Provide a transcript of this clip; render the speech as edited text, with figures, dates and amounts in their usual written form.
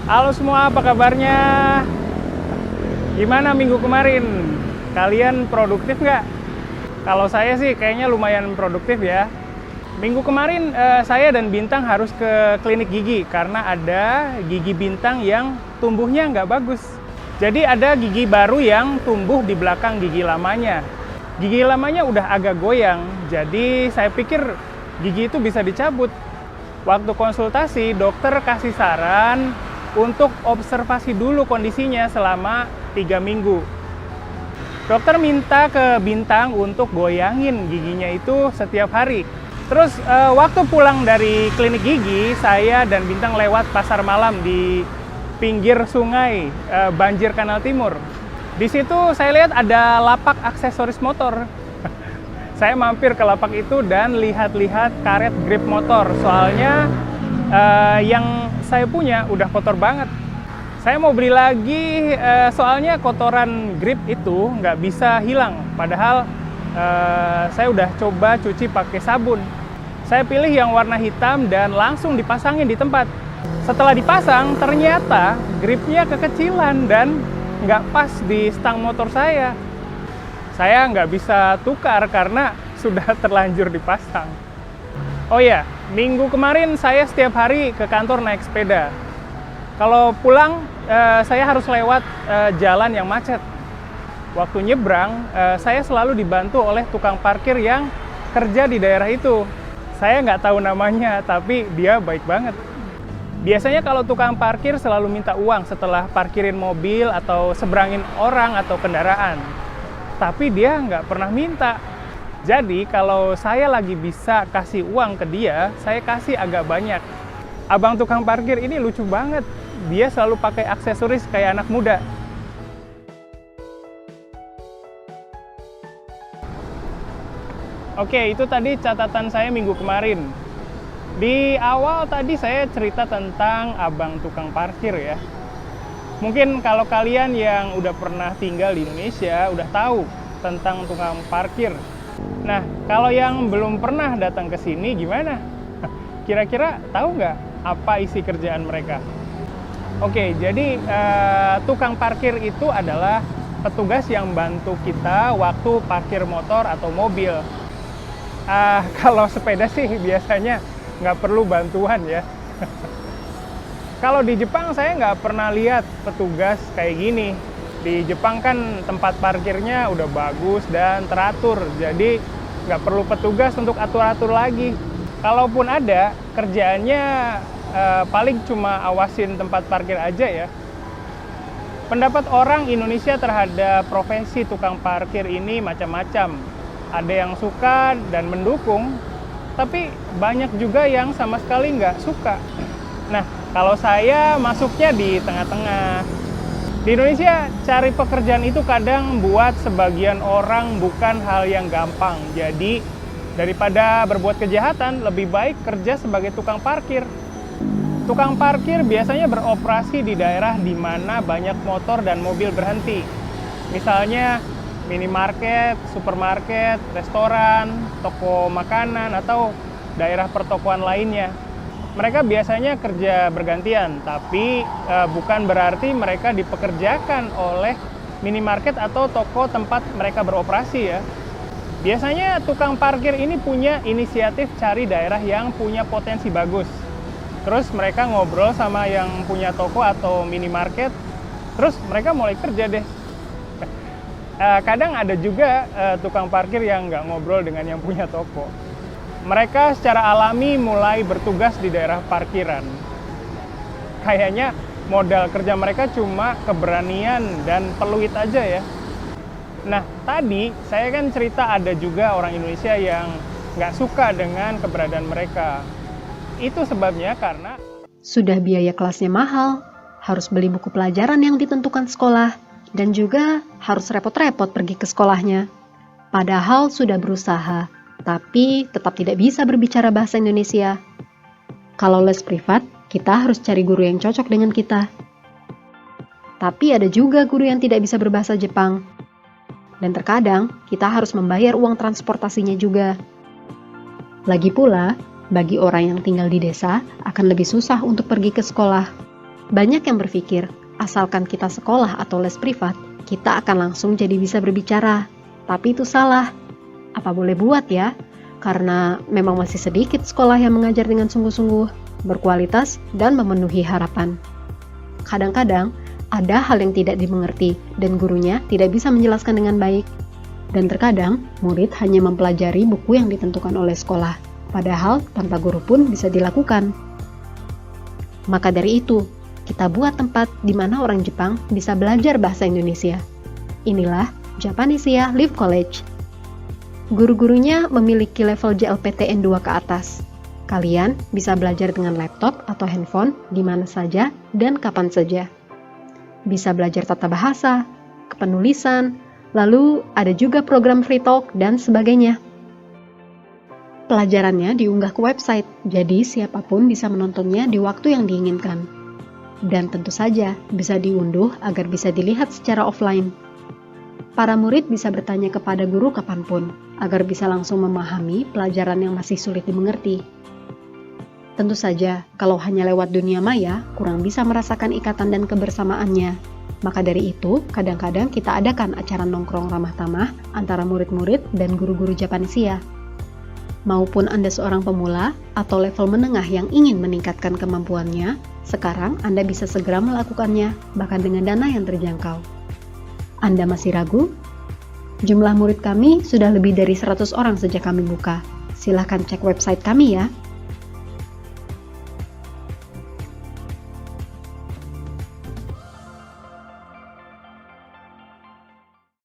Halo semua, apa kabarnya? Gimana minggu kemarin? Kalian produktif nggak? Kalau saya sih kayaknya lumayan produktif ya. Minggu kemarin saya dan Bintang harus ke klinik gigi karena ada gigi Bintang yang tumbuhnya nggak bagus. Jadi ada gigi baru yang tumbuh di belakang gigi lamanya. Gigi lamanya udah agak goyang, jadi saya pikir gigi itu bisa dicabut. Waktu konsultasi, dokter kasih saran untuk observasi dulu kondisinya selama 3 minggu. Dokter minta ke Bintang untuk goyangin giginya itu setiap hari. Terus waktu pulang dari klinik gigi, saya dan Bintang lewat pasar malam di pinggir sungai Banjir Kanal Timur. Di situ saya lihat ada lapak aksesoris motor. Saya mampir ke lapak itu dan lihat-lihat karet grip motor. Soalnya yang saya punya udah kotor banget. Saya mau beli lagi, soalnya kotoran grip itu nggak bisa hilang. Padahal saya udah coba cuci pakai sabun. Saya pilih yang warna hitam dan langsung dipasangin di tempat. Setelah dipasang, ternyata gripnya kekecilan dan nggak pas di stang motor saya. Saya nggak bisa tukar karena sudah terlanjur dipasang. Oh ya, minggu kemarin saya setiap hari ke kantor naik sepeda. Kalau pulang, saya harus lewat jalan yang macet. Waktu nyebrang, saya selalu dibantu oleh tukang parkir yang kerja di daerah itu. Saya nggak tahu namanya, tapi dia baik banget. Biasanya kalau tukang parkir selalu minta uang setelah parkirin mobil atau seberangin orang atau kendaraan. Tapi dia nggak pernah minta. Jadi kalau saya lagi bisa kasih uang ke dia, saya kasih agak banyak. Abang tukang parkir ini lucu banget. Dia selalu pakai aksesoris kayak anak muda. Oke, itu tadi catatan saya minggu kemarin. Di awal tadi saya cerita tentang abang tukang parkir ya. Mungkin kalau kalian yang udah pernah tinggal di Indonesia, udah tahu tentang tukang parkir. Nah, kalau yang belum pernah datang ke sini gimana? Kira-kira tahu nggak apa isi kerjaan mereka? Oke, jadi tukang parkir itu adalah petugas yang bantu kita waktu parkir motor atau mobil. Kalau sepeda sih biasanya nggak perlu bantuan ya. Kalau di Jepang saya nggak pernah lihat petugas kayak gini. Di Jepang kan tempat parkirnya udah bagus dan teratur, jadi nggak perlu petugas untuk atur-atur lagi. Kalaupun ada, kerjaannya paling cuma awasin tempat parkir aja ya. Pendapat orang Indonesia terhadap profesi tukang parkir ini macam-macam. Ada yang suka dan mendukung, tapi banyak juga yang sama sekali nggak suka. Nah, kalau saya masuknya di tengah-tengah. Di Indonesia, cari pekerjaan itu kadang buat sebagian orang bukan hal yang gampang. Jadi, daripada berbuat kejahatan, lebih baik kerja sebagai tukang parkir. Tukang parkir biasanya beroperasi di daerah di mana banyak motor dan mobil berhenti. Misalnya, minimarket, supermarket, restoran, toko makanan, atau daerah pertokoan lainnya. Mereka biasanya kerja bergantian, tapi bukan berarti mereka dipekerjakan oleh minimarket atau toko tempat mereka beroperasi ya. Biasanya tukang parkir ini punya inisiatif cari daerah yang punya potensi bagus. Terus mereka ngobrol sama yang punya toko atau minimarket, terus mereka mulai kerja deh. Kadang ada juga tukang parkir yang nggak ngobrol dengan yang punya toko. Mereka secara alami mulai bertugas di daerah parkiran. Kayaknya modal kerja mereka cuma keberanian dan peluit aja ya. Nah, tadi saya kan cerita ada juga orang Indonesia yang nggak suka dengan keberadaan mereka. Itu sebabnya karena sudah biaya kelasnya mahal, harus beli buku pelajaran yang ditentukan sekolah, dan juga harus repot-repot pergi ke sekolahnya. Padahal sudah berusaha, tapi tetap tidak bisa berbicara bahasa Indonesia. Kalau les privat, kita harus cari guru yang cocok dengan kita. Tapi ada juga guru yang tidak bisa berbahasa Jepang. Dan terkadang, kita harus membayar uang transportasinya juga. Lagi pula, bagi orang yang tinggal di desa, akan lebih susah untuk pergi ke sekolah. Banyak yang berpikir, asalkan kita sekolah atau les privat, kita akan langsung jadi bisa berbicara. Tapi itu salah. Apa boleh buat ya? Karena memang masih sedikit sekolah yang mengajar dengan sungguh-sungguh, berkualitas, dan memenuhi harapan. Kadang-kadang, ada hal yang tidak dimengerti dan gurunya tidak bisa menjelaskan dengan baik. Dan terkadang, murid hanya mempelajari buku yang ditentukan oleh sekolah, padahal tanpa guru pun bisa dilakukan. Maka dari itu, kita buat tempat di mana orang Jepang bisa belajar bahasa Indonesia. Inilah Japanesia Live College. Guru-gurunya memiliki level JLPTN 2 ke atas. Kalian bisa belajar dengan laptop atau handphone di mana saja dan kapan saja. Bisa belajar tata bahasa, kepenulisan, lalu ada juga program free talk dan sebagainya. Pelajarannya diunggah ke website, jadi siapapun bisa menontonnya di waktu yang diinginkan. Dan tentu saja bisa diunduh agar bisa dilihat secara offline. Para murid bisa bertanya kepada guru kapanpun, agar bisa langsung memahami pelajaran yang masih sulit dimengerti. Tentu saja, kalau hanya lewat dunia maya, kurang bisa merasakan ikatan dan kebersamaannya. Maka dari itu, kadang-kadang kita adakan acara nongkrong ramah tamah antara murid-murid dan guru-guru Japanesia. Maupun Anda seorang pemula atau level menengah yang ingin meningkatkan kemampuannya, sekarang Anda bisa segera melakukannya, bahkan dengan dana yang terjangkau. Anda masih ragu? Jumlah murid kami sudah lebih dari 100 orang sejak kami buka. Silahkan cek website kami ya.